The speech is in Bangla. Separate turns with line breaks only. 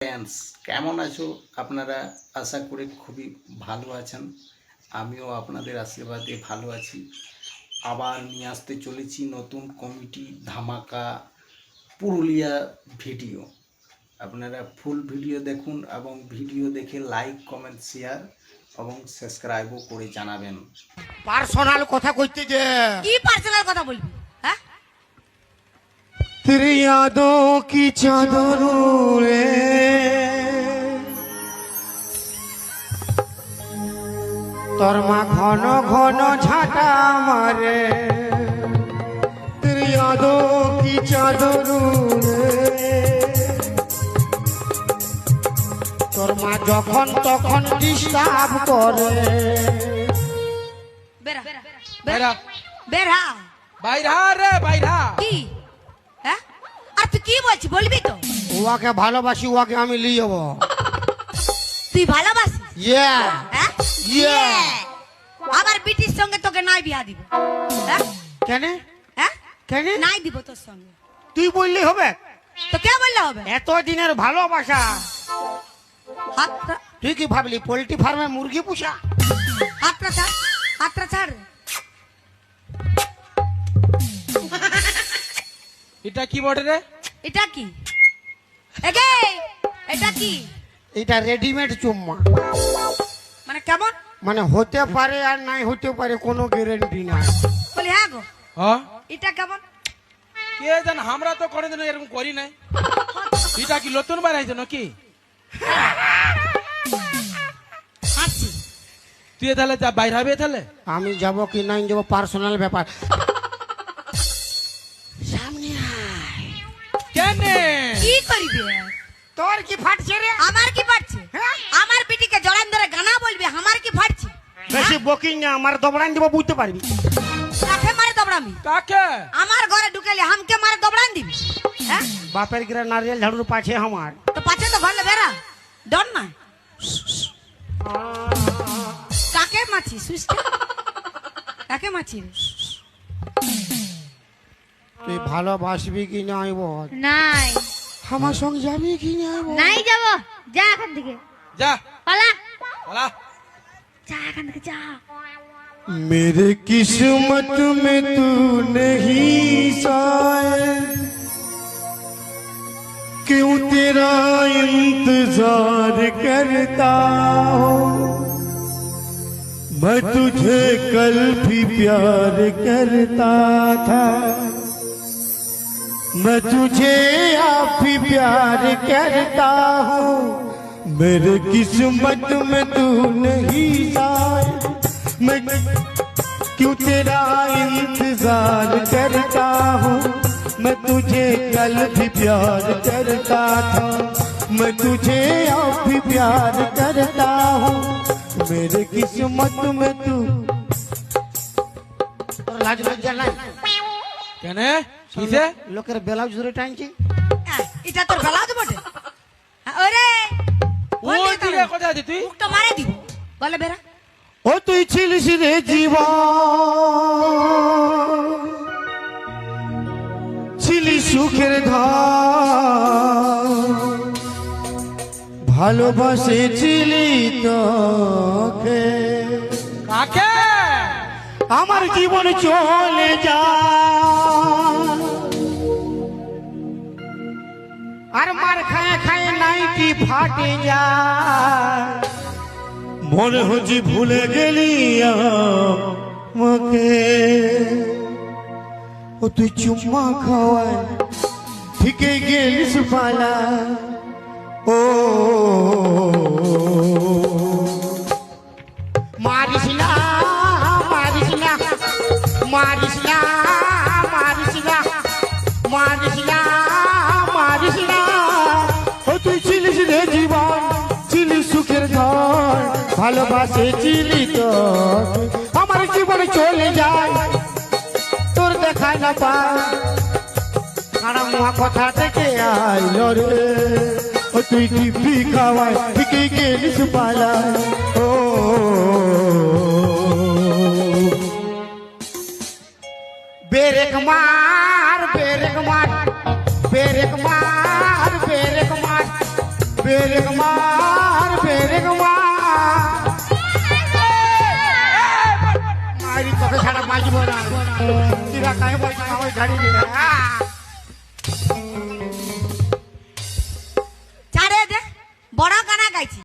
ফ্রেন্ডস, কেমন আছো আপনারা? আশা করি খুবই ভালো আছেন। আমিও আপনাদের আশীর্বাদে ভালো আছি। আবার নিয়ে আসতে চলেছি নতুন কমিটি ধামাকা পুরুলিয়া ভিডিও। আপনারা ফুল ভিডিও দেখুন এবং ভিডিও দেখে লাইক, কমেন্ট, শেয়ার এবং সাবস্ক্রাইবও করে জানাবেন।
পার্সোনাল কথা কইতে যে
কি পার্সোনাল কথা বলবি? হ্যাঁ,
तेरी यादों की चादरों रे তোর মা ঘন ঘন ঝাঁটা মারে तेरी यादों की चादरों रे তোর মা যখন তখন ডিস্টার্ব করে
বেরা
বাইরা
বেরা
বাইরা রে বাইরা
কি? হ্যাঁ, আর তুই কি বলছিস? বলবি তো?
ওকে ভালোবাসি, ওকে আমি নিয়ে যাবো।
তুই ভালোবাসিস?
ইয়া
হ্যাঁ,
Yeah.
আবার বিটির সঙ্গে তোকে নাই বিয়া দিব। হ্যাঁ
কেন
হ্যাঁ,
কেন
নাই দিব তোর সঙ্গে।
তুই বললি হবে?
তো কে বললে হবে?
এত দিনের ভালোবাসা
হাতটা
তুই কি ভাবলি পোল্ট্রি ফার্মে মুরগি পুষা?
হাতটা ছাড়, হাতটা ছাড়।
এটা কি বটে রে?
এটা কি? এগে এটা কি?
এটা রেডিমেড চুম্মা,
মানে কেমন?
মানে হতে পারে আর নাই হতে পারে, কোনো গ্যারেন্টি নাই।
বলি হ্যাঁ গো,
হ্যাঁ
এটা কেমন?
কে জান, আমরা তো কোনোদিন এরকম করি নাই। এটা কি নতুন বানাইছে নাকি?
হাসছি।
তুই তাহলে যা বাইরে হবে তাহলে।
আমি যাব কি নাই যাব পার্সোনাল ব্যাপার। সামনে আয়।
কেন
কি করবি?
তোর কি ফাটছে রে?
আমার কি পাচ্ছে? আমার পিটিকে জড়ান ধরে গানা বলবি, আমার কি ফাটছে?
বেশি বকিং না, আমার দবড়ান দিব বুঝতে পারবি।
কাকে মারে দবড়ামি?
কাকে?
আমার ঘরে ঢুকাইলে হামকে মারে দবড়ান দিবি? হ্যাঁ,
বাপের গিরা নারিয়েল ঝাড়ুর পাছে আমার।
তো পাচ্ছে তো ঘরে বেরা ডন না। কাকে মাছি সুস্থ? কাকে মাছি?
তুই ভালোবাসবি কি নাই বল?
নাই
আমার সঙ্গে যাবি কি নাই বল?
নাই যাব, যা এখান থেকে,
যা
পালা,
বলা।
যা এখান থেকে যা।
मेरे किस्मत में तू नहीं शायद, क्यों तेरा इंतजार करता हूँ। मैं तुझे कल भी प्यार करता था, मैं तुझे आप भी प्यार करता हूँ। मेरे किस्मत में तू नहीं शायद, मैं क्यों तेरा इंतजार करता हूँ। मैं तुझे कल भी प्यार करता था, मैं तुझे अब भी प्यार करता हूँ। मेरे किस्मत में तू। लाज लज्जा নাই?
কেন কিসে?
লোকের ব্লাউজ ধরে টানছি।
এটা তোর বেলা দেবো ওরে।
ওই দিকে কোথায় আছিস তুই?
মুখটা মারে দিব। বলে বেরা
ও তুই ছিলিস রে জীবন, ছিলি সুখের ধাম, ভালোবাসেছিলি তোকে।
কাকে?
আমার জীবন চলে যা আর মার খায় খায় নাইটি ফাটে যা, মনে হচ্ছে ভুলে গেলি আমাকে। ও তুই চুম্মা খাওয়ায় ঠিকে গেলিস পালা। ও মারিস না মারিস না মারিস না মারিস না মারিস না মারিস না। ও তুই ছিলিস রে জীবন, ছিলি সুখের ঘর, ভালোবাসেছিলি তো। আমার জীবন চলে যায় তোর দেখায় না পায়, কারা মুহা কথা থেকে আইল রে। ও তুই টিপি খাওয়ায় ঠিকই গেলিস পালা। ও বেরেক মার বেরেক মার বেরেক মার বেরেক মার বেরেক মার মারি তোকে ছাড়া বাঁচবো না তিরা কাহে বলছি আমায় ঝাড়ি দিলে